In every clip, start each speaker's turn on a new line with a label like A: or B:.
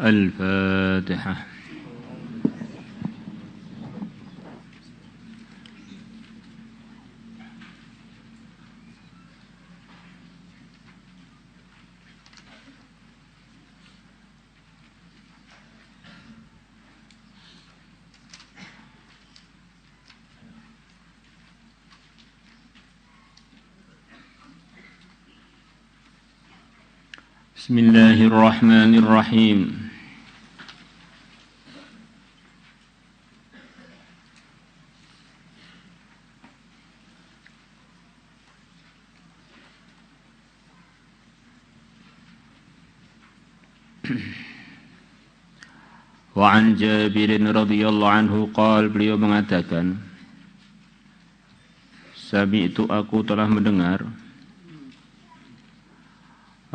A: الفاتحة. بسم الله الرحمن الرحيم. Wa an Jabir radhiyallahu anhu qala, beliau mengatakan, sami'tu, aku telah mendengar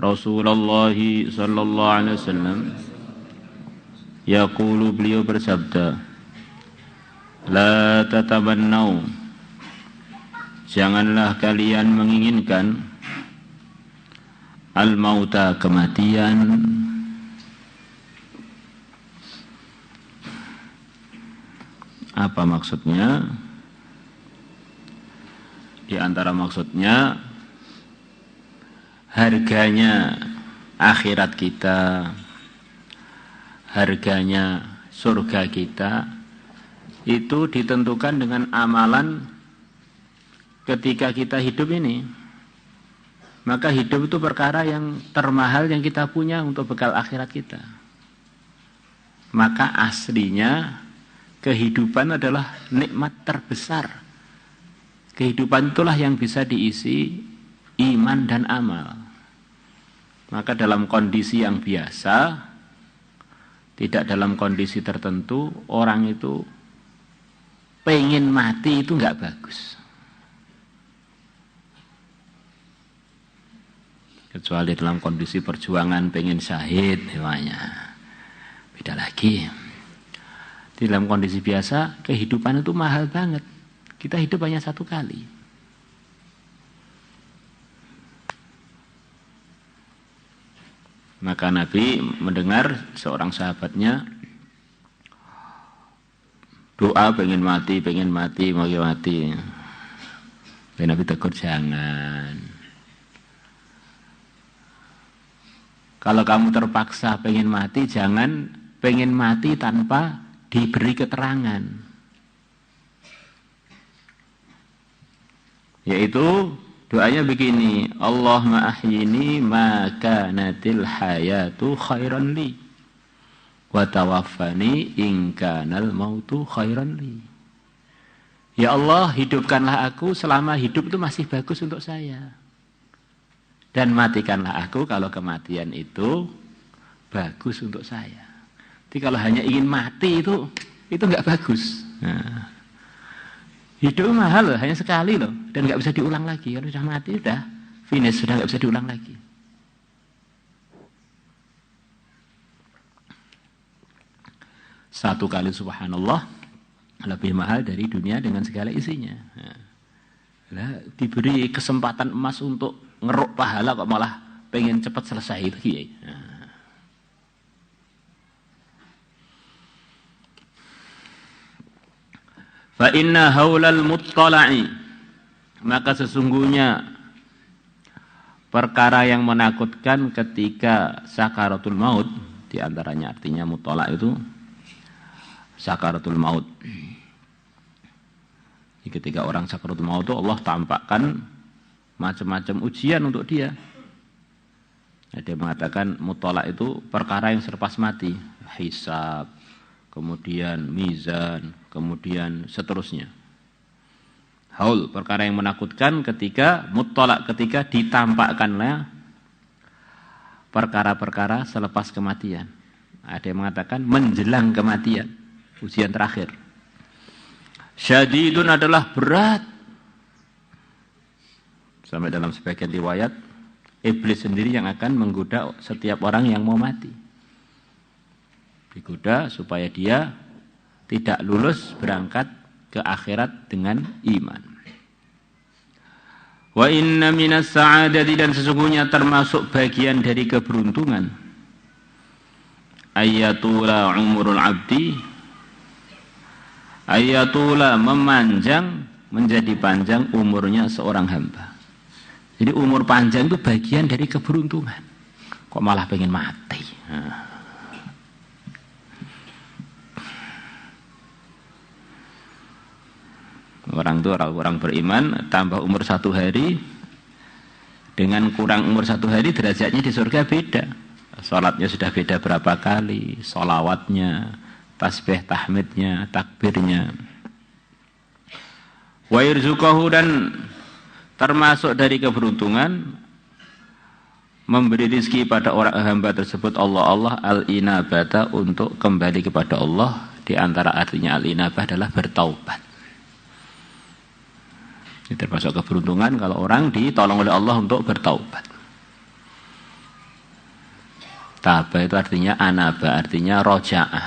A: Rasulullah sallallahu alaihi wasallam yaqulu, beliau bersabda, la tatabannau, janganlah kalian menginginkan al-mauta, kematian. Apa maksudnya? Di antara maksudnya, harganya akhirat kita, harganya surga kita, itu ditentukan dengan amalan ketika kita hidup ini. Maka hidup itu perkara yang termahal yang kita punya untuk bekal akhirat kita. Maka aslinya kehidupan adalah nikmat terbesar. Kehidupan itulah yang bisa diisi iman dan amal. Maka dalam kondisi yang biasa, tidak dalam kondisi tertentu, orang itu pengen mati itu enggak bagus. Kecuali dalam kondisi perjuangan pengen syahid namanya. Beda lagi. Di dalam kondisi biasa, kehidupan itu mahal banget. Kita hidup hanya satu kali. Maka Nabi mendengar seorang sahabatnya doa pengen mati, mau mati. Nabi tegur, jangan. Kalau kamu terpaksa pengen mati, jangan pengen mati tanpa diberi keterangan. Yaitu doanya begini, Allahumma ahyini ma kanatil hayatu khairan li wa tawaffani in kanal mautu khairan li. Ya Allah, hidupkanlah aku selama hidup itu masih bagus untuk saya. Dan matikanlah aku kalau kematian itu bagus untuk saya. Jadi kalau hanya ingin mati itu enggak bagus. Nah, hidup mahal loh, hanya sekali loh, dan nggak bisa diulang lagi. Kalau sudah mati, sudah finish, sudah nggak bisa diulang lagi. Satu kali subhanallah lebih mahal dari dunia dengan segala isinya. Nah, diberi kesempatan emas untuk ngeruk pahala kok malah pengen cepat selesai itu. Fa inna haulal muttala'i, maka sesungguhnya perkara yang menakutkan ketika sakaratul maut, di antaranya artinya muttala' itu sakaratul maut. Ketika orang sakaratul maut itu Allah tampakkan macam-macam ujian untuk dia. Dia mengatakan muttala' itu perkara yang selepas mati, hisab, kemudian mizan, kemudian seterusnya. Haul, perkara yang menakutkan ketika muttala', ketika ditampakkannya perkara-perkara selepas kematian. Ada yang mengatakan menjelang kematian, ujian terakhir. Syadidun adalah berat. Sampai dalam sebagian riwayat, iblis sendiri yang akan menggoda setiap orang yang mau mati. Digoda supaya dia tidak lulus berangkat ke akhirat dengan iman. Wa inna minas sa'adati, dan sesungguhnya termasuk bagian dari keberuntungan, ayatula umurul abdi, ayatula memanjang, menjadi panjang umurnya seorang hamba. Jadi umur panjang itu bagian dari keberuntungan. Kok malah pengen mati? Orang itu orang beriman tambah umur 1 hari, dengan kurang umur 1 hari derajatnya di surga beda. Salatnya sudah beda berapa kali, sholawatnya, tasbih tahmidnya, takbirnya. Wa yarzuqahu, dan termasuk dari keberuntungan memberi rezeki pada orang hamba tersebut Allah al-inabata, untuk kembali kepada Allah. Di antara artinya al-inabah adalah bertaubat. Ini termasuk keberuntungan kalau orang ditolong oleh Allah untuk bertaubat. Taba itu artinya anaba, artinya roja'ah,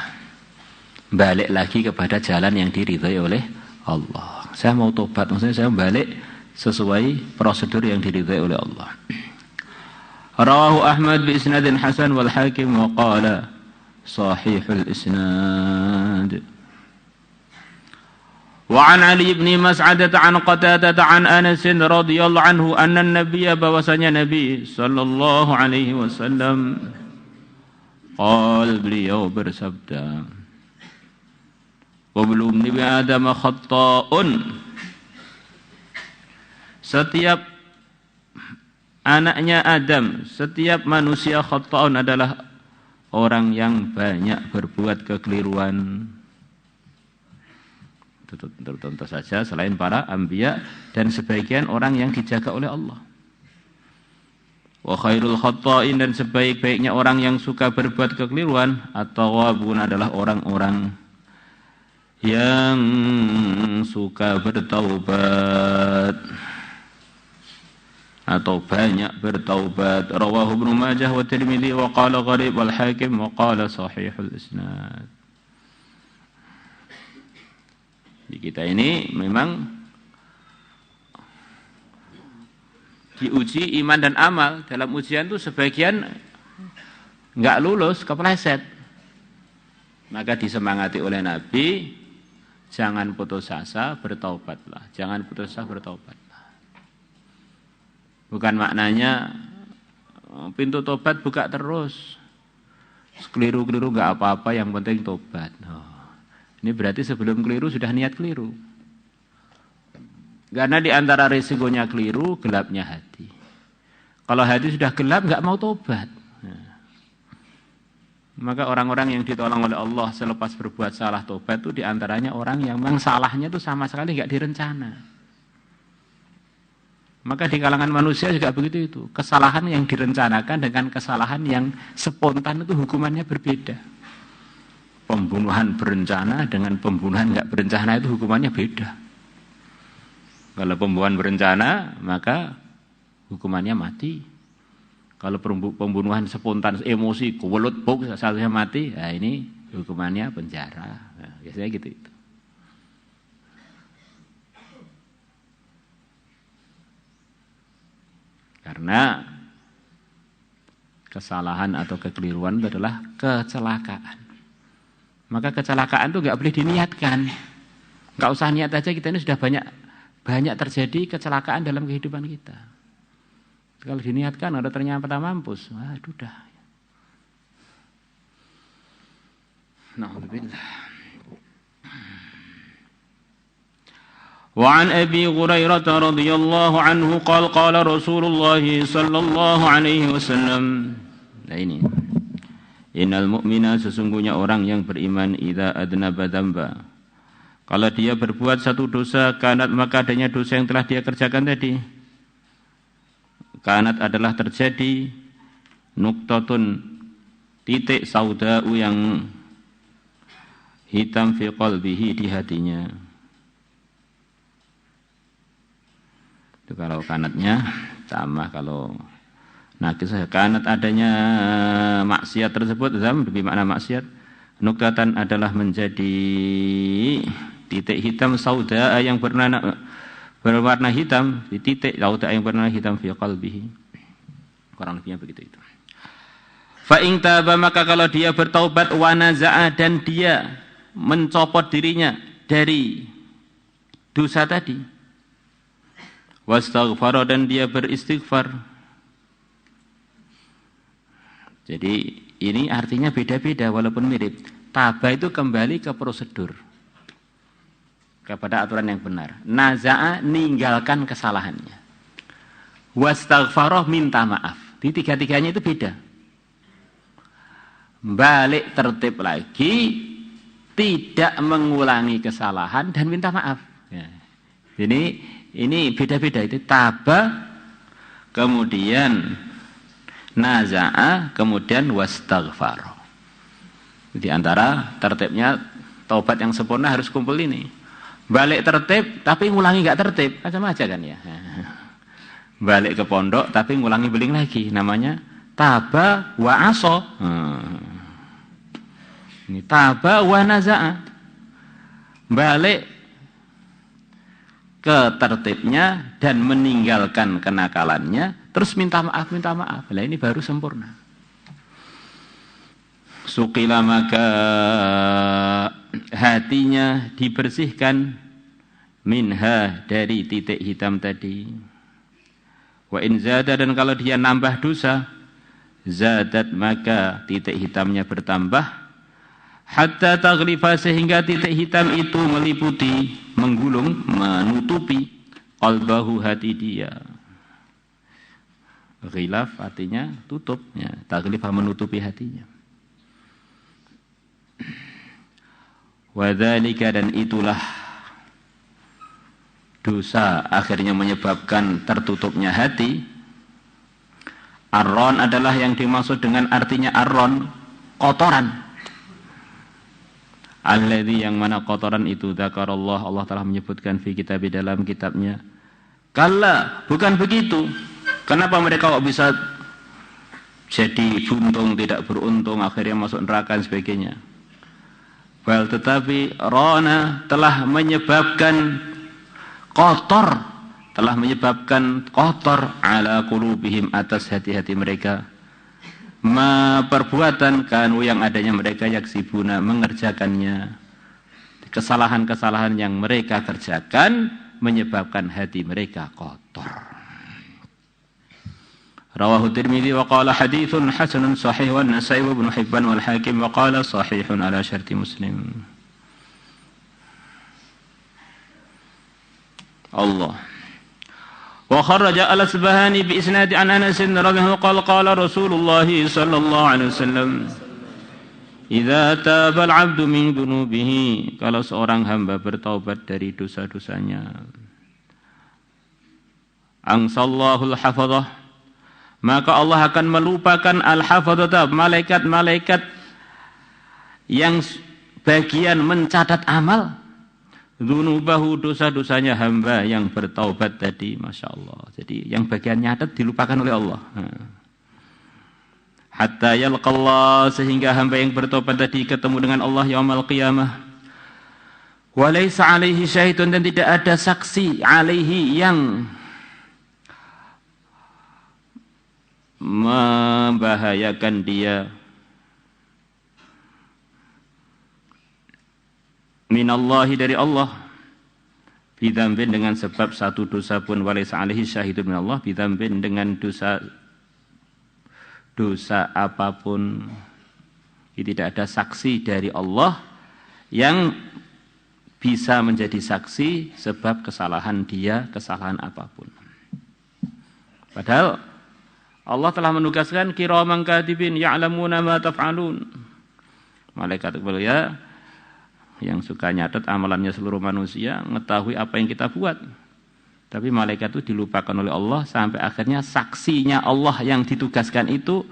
A: balik lagi kepada jalan yang diridhai oleh Allah. Saya mau tobat, maksudnya saya balik sesuai prosedur yang diridhai oleh Allah. Rawahu Ahmad bi isnadin hasan wal Hakim wa qala sahihul isnad. Wa an Ali bin Mas'adah an Qatadah an Anas radhiyallahu anhu anna an-nabiy, bahwasanya Nabi sallallahu alaihi wasallam beliau bersabda, wa belum Nabi Adam khata'un, setiap anaknya Adam, setiap manusia khata'un adalah orang yang banyak berbuat kekeliruan. Tentu saja selain para anbiya dan sebagian orang yang dijaga oleh Allah. Wa khairul khata'in, dan sebaik-baiknya orang yang suka berbuat kekeliruan, at-tawwabun, adalah orang-orang yang suka bertaubat atau banyak bertaubat. Rawahu Ibnu Majah wa Tirmidzi wa qala gharib wal Hakim wa qala sahihul isnad. Di kita ini memang diuji iman dan amal. Dalam ujian itu sebagian enggak lulus, kepleset. Maka disemangati oleh Nabi, jangan putus asa, bertaubatlah. Jangan putus asa, bertaubatlah. Bukan maknanya pintu tobat buka terus. Keliru-keliru enggak apa-apa, yang penting tobat. Ini berarti sebelum keliru sudah niat keliru. Karena di antara risikonya keliru, gelapnya hati. Kalau hati sudah gelap, enggak mau tobat. Maka orang-orang yang ditolong oleh Allah selepas berbuat salah tobat itu diantaranya orang yang memang salahnya itu sama sekali enggak direncana. Maka di kalangan manusia juga begitu itu. Kesalahan yang direncanakan dengan kesalahan yang spontan itu hukumannya berbeda. Pembunuhan berencana dengan pembunuhan enggak berencana itu hukumannya beda. Kalau pembunuhan berencana, maka hukumannya mati. Kalau pembunuhan spontan, emosi, kewelut, buk, asalnya mati, nah ini hukumannya penjara. Nah, biasanya gitu itu. Karena kesalahan atau kekeliruan itu adalah kecelakaan. Maka kecelakaan itu enggak boleh diniatkan. Enggak usah niat aja, kita ini sudah banyak terjadi kecelakaan dalam kehidupan kita. Kalau diniatkan ada ternyata mampus, waduh dah. Na'udzubillah. Wa an Abi Hurairah radhiyallahu anhu qala Rasulullah sallallahu alaihi wasallam. Nah ini. Innal mu'mina, sesungguhnya orang yang beriman, idza adnaba dzamba, kalau dia berbuat satu dosa, kanat, maka adanya dosa yang telah dia kerjakan tadi. Kanat adalah terjadi, nuqtatun, titik sauda'u yang hitam, fi qalbihi, di hatinya. Itu kalau kanatnya sama, kalau kisah kanat adanya maksiat tersebut, lebih makna maksiat. Nuqtatan adalah menjadi titik hitam, sauda yang berwarna hitam, di titik sauda yang berwarna hitam, fi qalbihi. Kurang lebihnya begitu itu. Fa in taba, maka kalau dia bertaubat, wa naza'a, dan dia mencopot dirinya dari dosa tadi, wastaghfara, dan dia beristighfar. Jadi ini artinya beda-beda walaupun mirip. Taba itu kembali ke prosedur, kepada aturan yang benar. Naza'a, ninggalkan kesalahannya. Wastaghfara, minta maaf. Di tiga-tiganya itu beda. Balik tertib lagi, tidak mengulangi kesalahan dan minta maaf. Ya. Ini beda-beda itu. Taba, kemudian naza'a, kemudian wastaghfara. Di antara tertibnya taubat yang sempurna harus kumpul ini. Balik tertib tapi ngulangi enggak tertib, macam aja kan ya. Balik ke pondok tapi ngulangi beling lagi, namanya taba wa aso. Ini taba wa naza'a. Balik ke tertibnya dan meninggalkan kenakalannya, terus minta maaf. Lah ini baru sempurna. Suqila, maka hatinya dibersihkan, minha, dari titik hitam tadi. Wa in zada, dan kalau dia nambah dosa, zadat, maka titik hitamnya bertambah. Hatta taghlifa, sehingga titik hitam itu meliputi, menggulung, menutupi qalbahu, hati dia. Ghilaf artinya tutup, ya. Taghlifa, menutupi hatinya. Wadzalika, dan itulah dosa akhirnya menyebabkan tertutupnya hati. Arron adalah yang dimaksud dengan artinya arron, kotoran. Alladzi, yang mana kotoran itu, dzakarallah, Allah telah menyebutkan fi kitab, dalam kitabnya. Kalla, bukan begitu. Kenapa mereka kok bisa jadi buntung, tidak beruntung, akhirnya masuk neraka dan sebagainya? Bal, tetapi rona, telah menyebabkan kotor, ala qulubihim, atas hati-hati mereka, ma, perbuatan, kanu, yang adanya mereka, yaksibuna, mengerjakannya. Kesalahan-kesalahan yang mereka kerjakan menyebabkan hati mereka kotor. Rawahu Tirmidzi wa qala haditsun hasanun sahih, wa Nasa'i wa Ibnu Hibban wal Hakim wa qala sahihun ala syarti Muslim. Allah. Wa kharaja al-Asbahani bi isnad an Anas radhiyallahu anhu qala Rasulullah sallallahu alaihi wasallam, idza taba al-'abdu min dhunubihi, kalau seorang hamba bertaubat dari dosa-dosanya, angsallahu al-hafadhah, maka Allah akan melupakan al-hafadhah, malaikat-malaikat yang bagian mencatat amal, dzunubahu, dosa-dosanya hamba yang bertaubat tadi. Masya Allah. Jadi yang bagian nyatat dilupakan oleh Allah. Hatta yalqallah, sehingga hamba yang bertaubat tadi ketemu dengan Allah yaumul qiyamah. Wa laisa alaihi syahidun, dan tidak ada saksi alaihi, yang membahayakan dia, minallahi, dari Allah, bidzambin, dengan sebab satu dosa pun, walaysa alaihi syahidun minallah, bidzambin, dengan dosa apapun. Tidak ada saksi dari Allah yang bisa menjadi saksi sebab kesalahan dia, kesalahan apapun. Padahal Allah telah menugaskan kiraman katibin ya'lamuna ma taf'alun. Malaikat mulia yang suka nyatat amalannya seluruh manusia, mengetahui apa yang kita buat. Tapi malaikat itu dilupakan oleh Allah sampai akhirnya saksinya Allah yang ditugaskan itu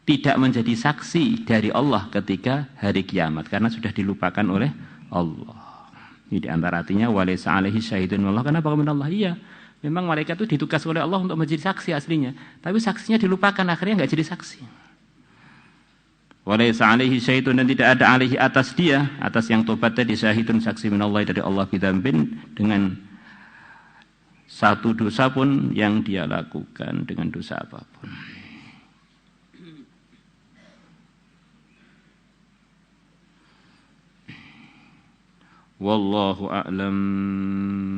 A: tidak menjadi saksi dari Allah ketika hari kiamat, karena sudah dilupakan oleh Allah. Ini di antara artinya walaysa alaihi syahidun minallah. Kenapa minallah? Iya, memang malaikat itu ditugas oleh Allah untuk menjadi saksi aslinya, tapi saksinya dilupakan, akhirnya enggak jadi saksi. Walaysa alaihi syahidun, dan tidak ada alaihi, atas dia, atas yang tobat tadi, syahidun, saksi minallah, dari Allah, bidzambin, dengan satu dosa pun yang dia lakukan, dengan dosa apapun.
B: Wallahu a'lam.